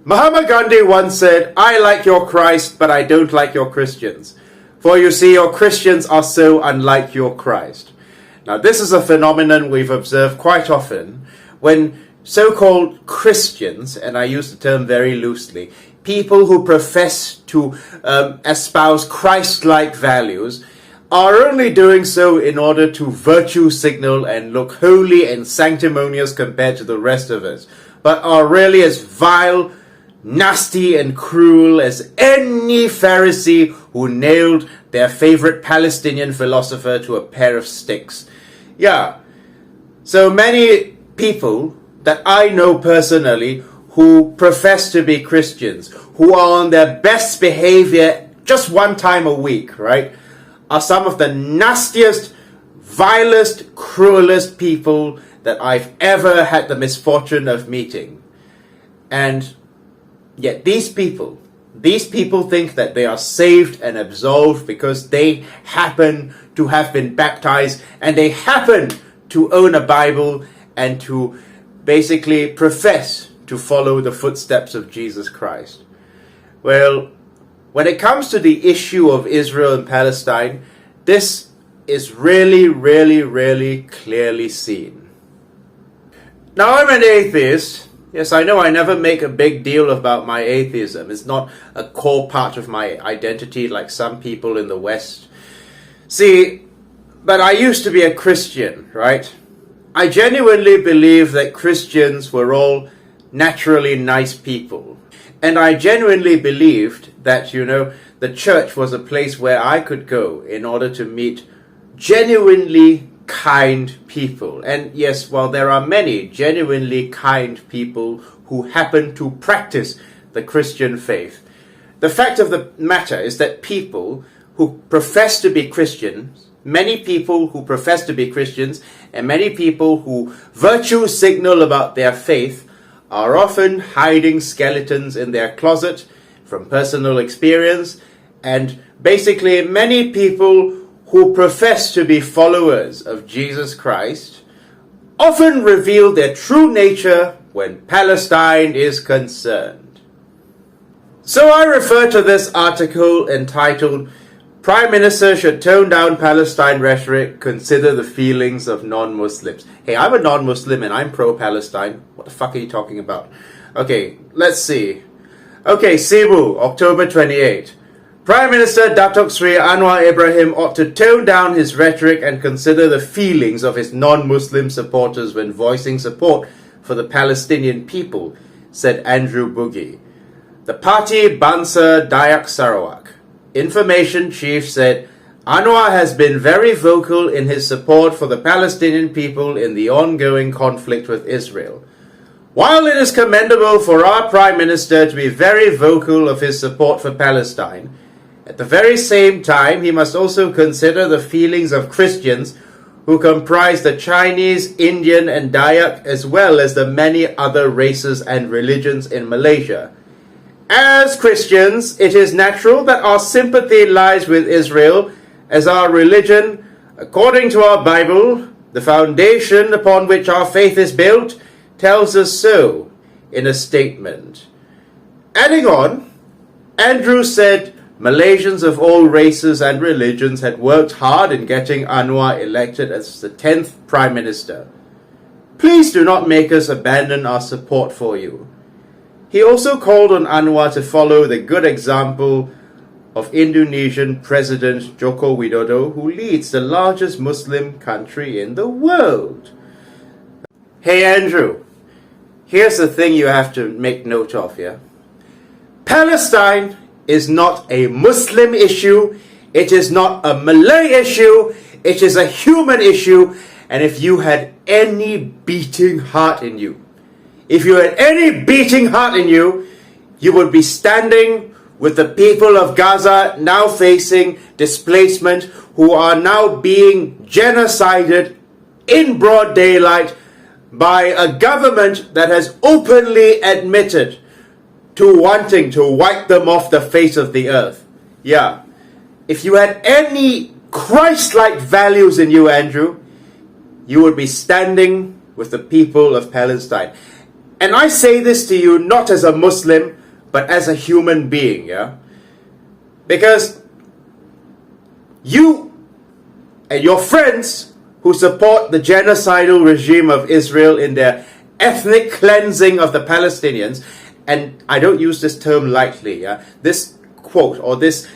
Mahatma Gandhi once said, "I like your Christ, but I don't like your Christians. For you see, your Christians are so unlike your Christ." Now, this is a phenomenon we've observed quite often when so-called Christians, and I use the term very loosely, people who profess to espouse Christ-like values, are only doing so in order to virtue signal and look holy and sanctimonious compared to the rest of us, but are really as vile, nasty and cruel as any Pharisee who nailed their favorite Palestinian philosopher to a pair of sticks. Yeah, so many people that I know personally who profess to be Christians, who are on their best behavior just one time a week, right, are some of the nastiest, vilest, cruelest people that I've ever had the misfortune of meeting. And yet these people think that they are saved and absolved because they happen to have been baptized and they happen to own a Bible and to basically profess to follow the footsteps of Jesus Christ. Well, when it comes to the issue of Israel and Palestine, this is really, really, really clearly seen. Now, I'm an atheist. Yes, I know I never make a big deal about my atheism. It's not a core part of my identity like some people in the West. See, but I used to be a Christian, right? I genuinely believe that Christians were all naturally nice people. And I genuinely believed that, the church was a place where I could go in order to meet genuinely kind people. And yes, while there are many genuinely kind people who happen to practice the Christian faith, the fact of the matter is that people who profess to be Christians, many people who profess to be Christians, and many people who virtue signal about their faith are often hiding skeletons in their closet from personal experience, and basically many people who profess to be followers of Jesus Christ often reveal their true nature when Palestine is concerned. So I refer to this article entitled, "Prime Minister Should Tone Down Palestine Rhetoric, Consider the Feelings of Non-Muslims." Hey, I'm a non-Muslim and I'm pro-Palestine. What the fuck are you talking about? Okay, let's see. Okay, Cebu, October 28. Prime Minister Datuk Sri Anwar Ibrahim ought to tone down his rhetoric and consider the feelings of his non-Muslim supporters when voicing support for the Palestinian people, said Andrew Boogie, the party Bangsa Dayak Sarawak information chief, said Anwar has been very vocal in his support for the Palestinian people in the ongoing conflict with Israel. While it is commendable for our Prime Minister to be very vocal of his support for Palestine, at the very same time he must also consider the feelings of Christians who comprise the Chinese, Indian and Dayak as well as the many other races and religions in Malaysia. As Christians, it is natural that our sympathy lies with Israel, as our religion, according to our Bible, the foundation upon which our faith is built, tells us so in a statement. Adding on, Andrew said Malaysians of all races and religions had worked hard in getting Anwar elected as the 10th Prime Minister. Please do not make us abandon our support for you. He also called on Anwar to follow the good example of Indonesian President Joko Widodo, who leads the largest Muslim country in the world. Hey Andrew, here's the thing you have to make note of here. Palestine is not a Muslim issue, it is not a Malay issue, it is a human issue, and if you had any beating heart in you, you would be standing with the people of Gaza now facing displacement, who are now being genocided in broad daylight by a government that has openly admitted to wanting to wipe them off the face of the earth. Yeah. If you had any Christ-like values in you, Andrew, you would be standing with the people of Palestine. And I say this to you not as a Muslim, but as a human being, yeah? Because you and your friends who support the genocidal regime of Israel in their ethnic cleansing of the Palestinians, and I don't use this term lightly, yeah? This quote or this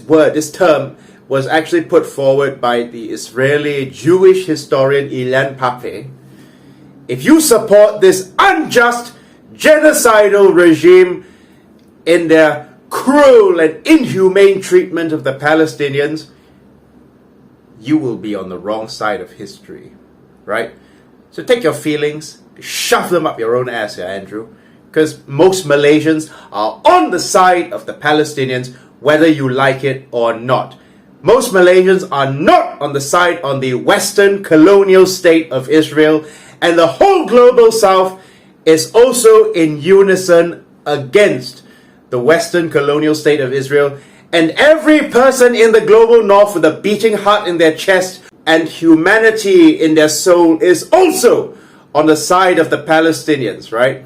word, this term was actually put forward by the Israeli Jewish historian Ilan Pappé. If you support this unjust, genocidal regime in their cruel and inhumane treatment of the Palestinians, you will be on the wrong side of history, right? So take your feelings, shove them up your own ass here, Andrew, because most Malaysians are on the side of the Palestinians, whether you like it or not. Most Malaysians are not on the side on the Western colonial state of Israel, and the whole global South is also in unison against the Western colonial state of Israel. And every person in the global North with a beating heart in their chest and humanity in their soul is also on the side of the Palestinians, right?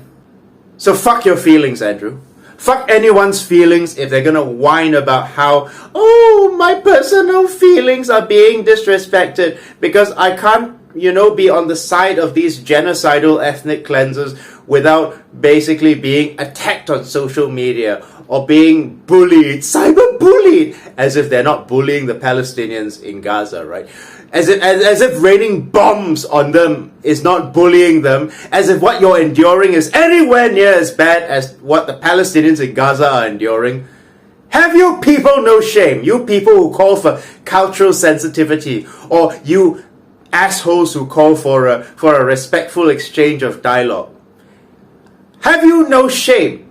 So fuck your feelings, Andrew. Fuck anyone's feelings if they're gonna whine about how, oh, my personal feelings are being disrespected because I can't, be on the side of these genocidal ethnic cleansers without basically being attacked on social media or being bullied, cyber-bullied, as if they're not bullying the Palestinians in Gaza, right? As if raining bombs on them is not bullying them, as if what you're enduring is anywhere near as bad as what the Palestinians in Gaza are enduring. Have you people no shame? You people who call for cultural sensitivity, or you assholes who call for a respectful exchange of dialogue. Have you no shame?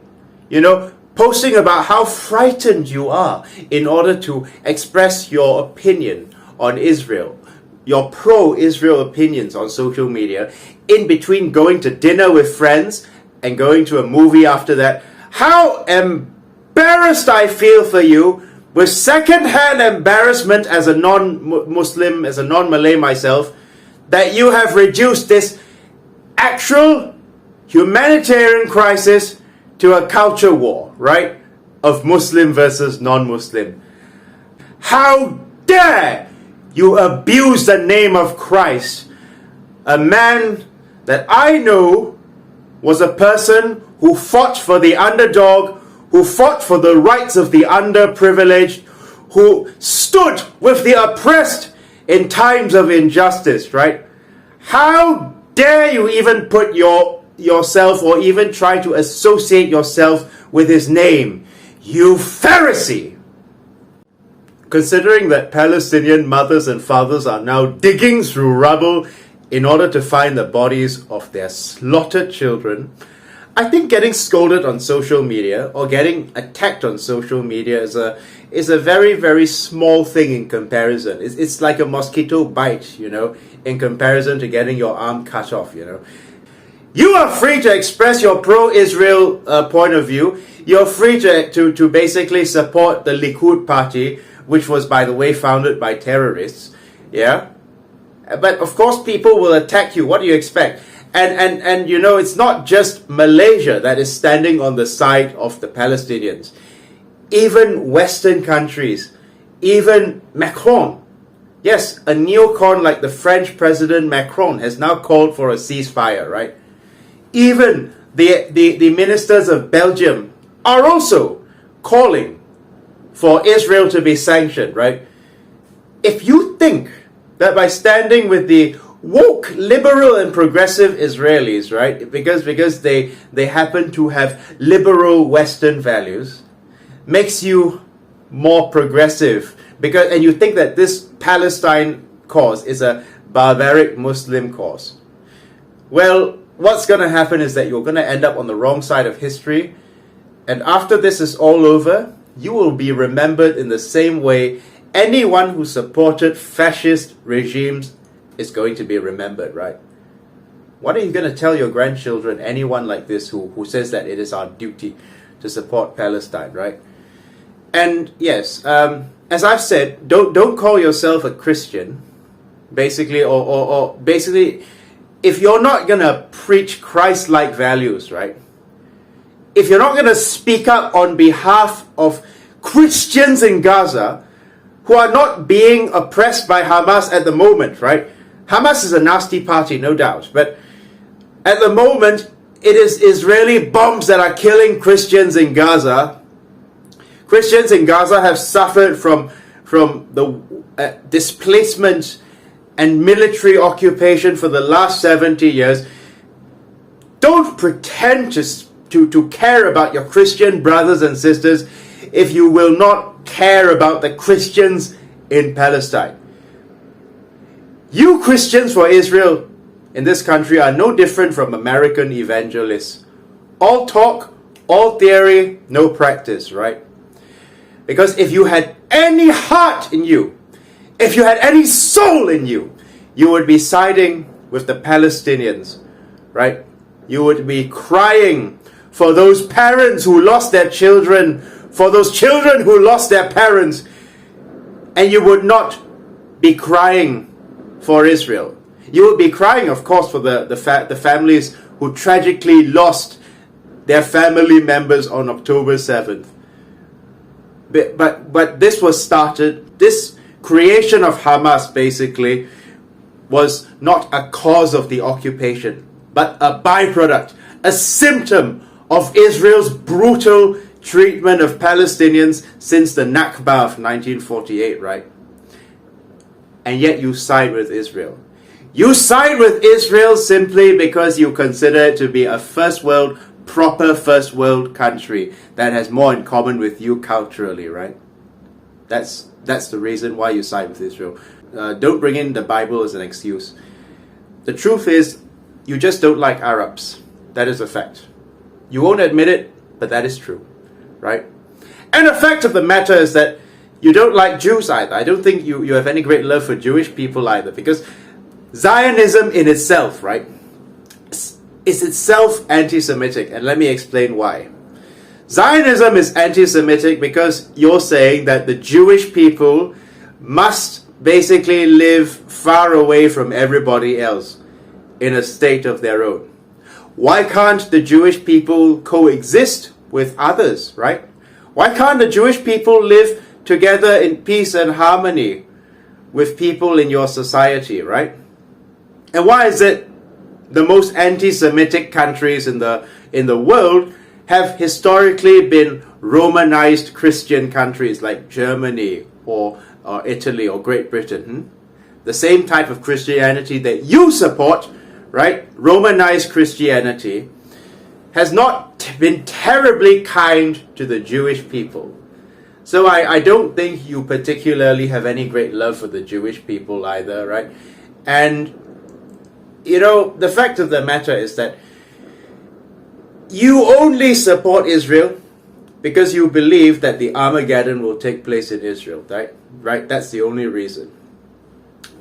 Posting about how frightened you are in order to express your opinion on Israel, your pro-Israel opinions on social media, in between going to dinner with friends and going to a movie after that. How embarrassed I feel for you, with second-hand embarrassment as a non-Muslim, as a non-Malay myself, that you have reduced this actual humanitarian crisis to a culture war, right? Of Muslim versus non-Muslim. How dare you abuse the name of Christ, a man that I know was a person who fought for the underdog, who fought for the rights of the underprivileged, who stood with the oppressed in times of injustice, right? How dare you even put yourself or even try to associate yourself with his name, you Pharisee? Considering that Palestinian mothers and fathers are now digging through rubble in order to find the bodies of their slaughtered children, I think getting scolded on social media or getting attacked on social media is a very, very small thing in comparison. It's like a mosquito bite, in comparison to getting your arm cut off, You are free to express your pro-Israel point of view. You're free to basically support the Likud party, which was, by the way, founded by terrorists. Yeah? But of course people will attack you. What do you expect? And it's not just Malaysia that is standing on the side of the Palestinians. Even Western countries, even Macron, yes, a neocon like the French President Macron has now called for a ceasefire, right? Even the ministers of Belgium are also calling for Israel to be sanctioned, right? If you think that by standing with the woke, liberal and progressive Israelis, right, because they happen to have liberal Western values, makes you more progressive, and you think that this Palestine cause is a barbaric Muslim cause, well, what's going to happen is that you're going to end up on the wrong side of history, and after this is all over, you will be remembered in the same way anyone who supported fascist regimes is going to be remembered, right? What are you going to tell your grandchildren, anyone like this who says that it is our duty to support Palestine, right? And yes, as I've said, don't call yourself a Christian, basically, or basically, if you're not going to preach Christ-like values, right? If you're not going to speak up on behalf of Christians in Gaza who are not being oppressed by Hamas at the moment, right? Hamas is a nasty party, no doubt. But at the moment, it is Israeli bombs that are killing Christians in Gaza. Christians in Gaza have suffered from the displacement and military occupation for the last 70 years. Don't pretend to care about your Christian brothers and sisters if you will not care about the Christians in Palestine. You Christians for Israel in this country are no different from American evangelists. All talk, all theory, no practice, right? Because if you had any heart in you, if you had any soul in you, you would be siding with the Palestinians, right? You would be crying for those parents who lost their children, for those children who lost their parents, and you would not be crying for Israel. You would be crying, of course, for the families who tragically lost their family members on October 7th. But this was started, this creation of Hamas basically was not a cause of the occupation, but a byproduct, a symptom of Israel's brutal treatment of Palestinians since the Nakba of 1948, right? And yet you side with Israel. You side with Israel simply because you consider it to be a proper first world country that has more in common with you culturally, right? That's the reason why you side with Israel. Don't bring in the Bible as an excuse. The truth is, you just don't like Arabs. That is a fact. You won't admit it, but that is true, right? And the fact of the matter is that you don't like Jews either. I don't think you have any great love for Jewish people either, because Zionism in itself, right, is itself anti-Semitic, and let me explain why. Zionism is anti-Semitic because you're saying that the Jewish people must basically live far away from everybody else in a state of their own. Why can't the Jewish people coexist with others, right? Why can't the Jewish people live together in peace and harmony with people in your society, right? And why is it the most anti-Semitic countries in the world have historically been Romanized Christian countries like Germany or Italy or Great Britain? The same type of Christianity that you support, right? Romanized Christianity has not been terribly kind to the Jewish people. So I don't think you particularly have any great love for the Jewish people either, right? And, you know, the fact of the matter is that you only support Israel because you believe that the Armageddon will take place in Israel, right? Right? That's the only reason.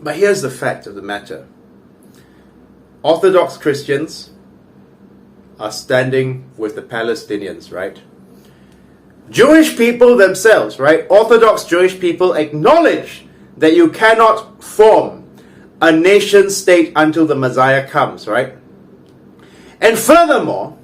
But here's the fact of the matter. Orthodox Christians are standing with the Palestinians, right? Jewish people themselves, right? Orthodox Jewish people acknowledge that you cannot form a nation state until the Messiah comes, right? And furthermore,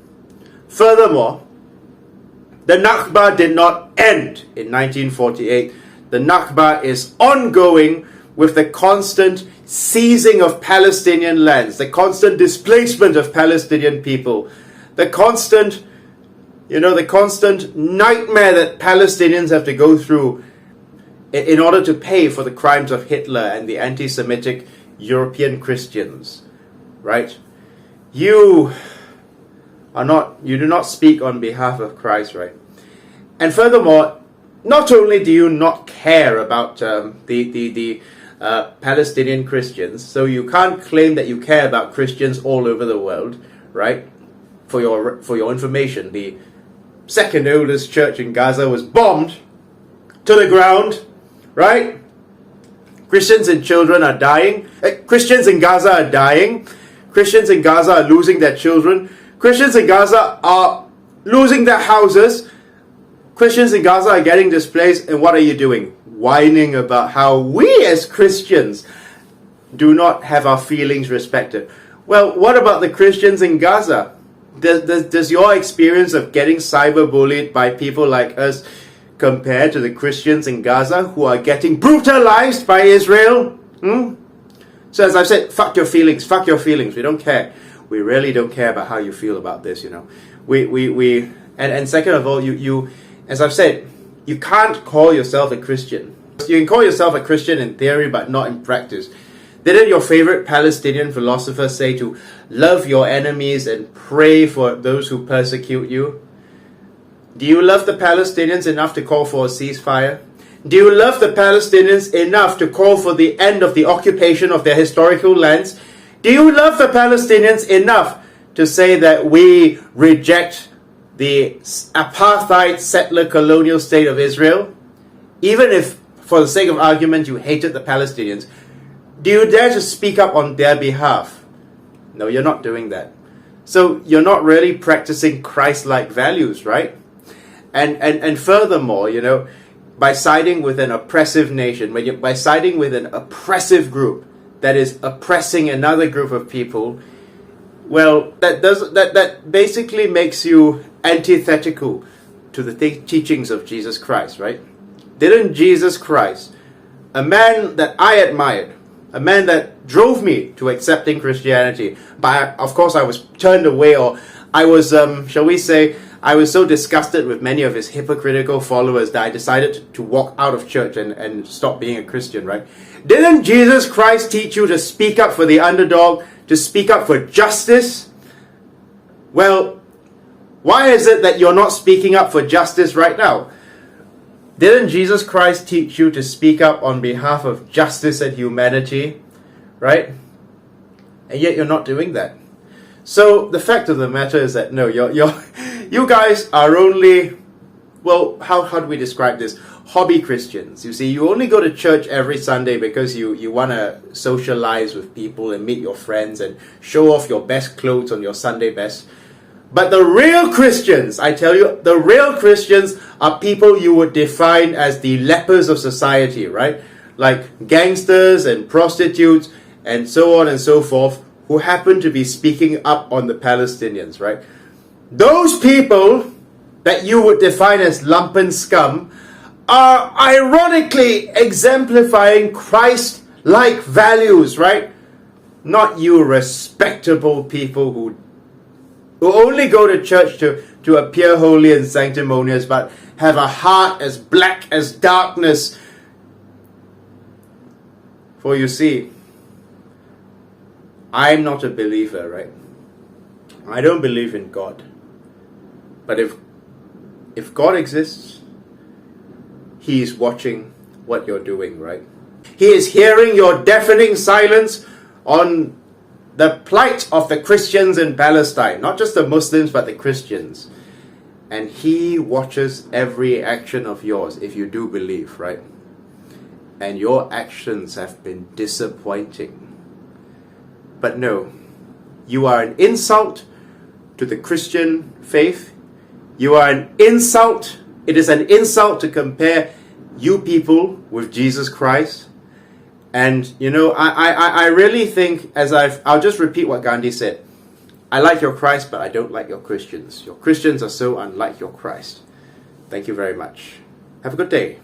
the Nakba did not end in 1948. The Nakba is ongoing with the constant seizing of Palestinian lands, the constant displacement of Palestinian people, the constant nightmare that Palestinians have to go through in order to pay for the crimes of Hitler and the anti-Semitic European Christians, right? You do not speak on behalf of Christ, right? And furthermore, not only do you not care about the Palestinian Christians, so you can't claim that you care about Christians all over the world, right? For your information, the second oldest church in Gaza was bombed to the ground, right? Christians and children are dying. Christians in Gaza are dying. Christians in Gaza are losing their children. Christians in Gaza are losing their houses. Christians in Gaza are getting displaced. And what are you doing? Whining about how we as Christians do not have our feelings respected. Well, what about the Christians in Gaza? Does your experience of getting cyberbullied by people like us compare to the Christians in Gaza who are getting brutalized by Israel? So as I've said, fuck your feelings, fuck your feelings. We don't care. We really don't care about how you feel about this, you know. And second of all, you as I've said, you can't call yourself a Christian. You can call yourself a Christian in theory, but not in practice. Didn't your favorite Palestinian philosopher say to love your enemies and pray for those who persecute you? Do you love the Palestinians enough to call for a ceasefire? Do you love the Palestinians enough to call for the end of the occupation of their historical lands? Do you love the Palestinians enough to say that we reject the apartheid settler colonial state of Israel? Even if, for the sake of argument, you hated the Palestinians, do you dare to speak up on their behalf? No, you're not doing that. So you're not really practicing Christ-like values, right? And furthermore, you know, by siding with an oppressive nation, by siding with an oppressive group that is oppressing another group of people, well, that basically makes you antithetical to the teachings of Jesus Christ, right? Didn't Jesus Christ, a man that I admired, a man that drove me to accepting Christianity, but of course I was turned away, or I was, shall we say, I was so disgusted with many of his hypocritical followers that I decided to walk out of church and stop being a Christian, right? Didn't Jesus Christ teach you to speak up for the underdog, to speak up for justice? Well, why is it that you're not speaking up for justice right now? Didn't Jesus Christ teach you to speak up on behalf of justice and humanity, right? And yet you're not doing that. So the fact of the matter is that no, you guys are only, well, how do we describe this? Hobby Christians. You see, you only go to church every Sunday because you want to socialize with people and meet your friends and show off your best clothes on your Sunday best. But the real Christians, I tell you, the real Christians are people you would define as the lepers of society, right? Like gangsters and prostitutes and so on and so forth, who happen to be speaking up on the Palestinians, right? Those people that you would define as lumpen scum are ironically exemplifying Christ-like values, right? Not you respectable people who only go to church to appear holy and sanctimonious, but have a heart as black as darkness. For you see, I'm not a believer, right? I don't believe in God. But if God exists, He is watching what you're doing, right? He is hearing your deafening silence on the plight of the Christians in Palestine. Not just the Muslims, but the Christians. And He watches every action of yours, if you do believe, right? And your actions have been disappointing. But no, you are an insult to the Christian faith. You are an insult. It is an insult to compare you people with Jesus Christ. And, you know, I really think, I'll just repeat what Gandhi said. I like your Christ, but I don't like your Christians. Your Christians are so unlike your Christ. Thank you very much. Have a good day.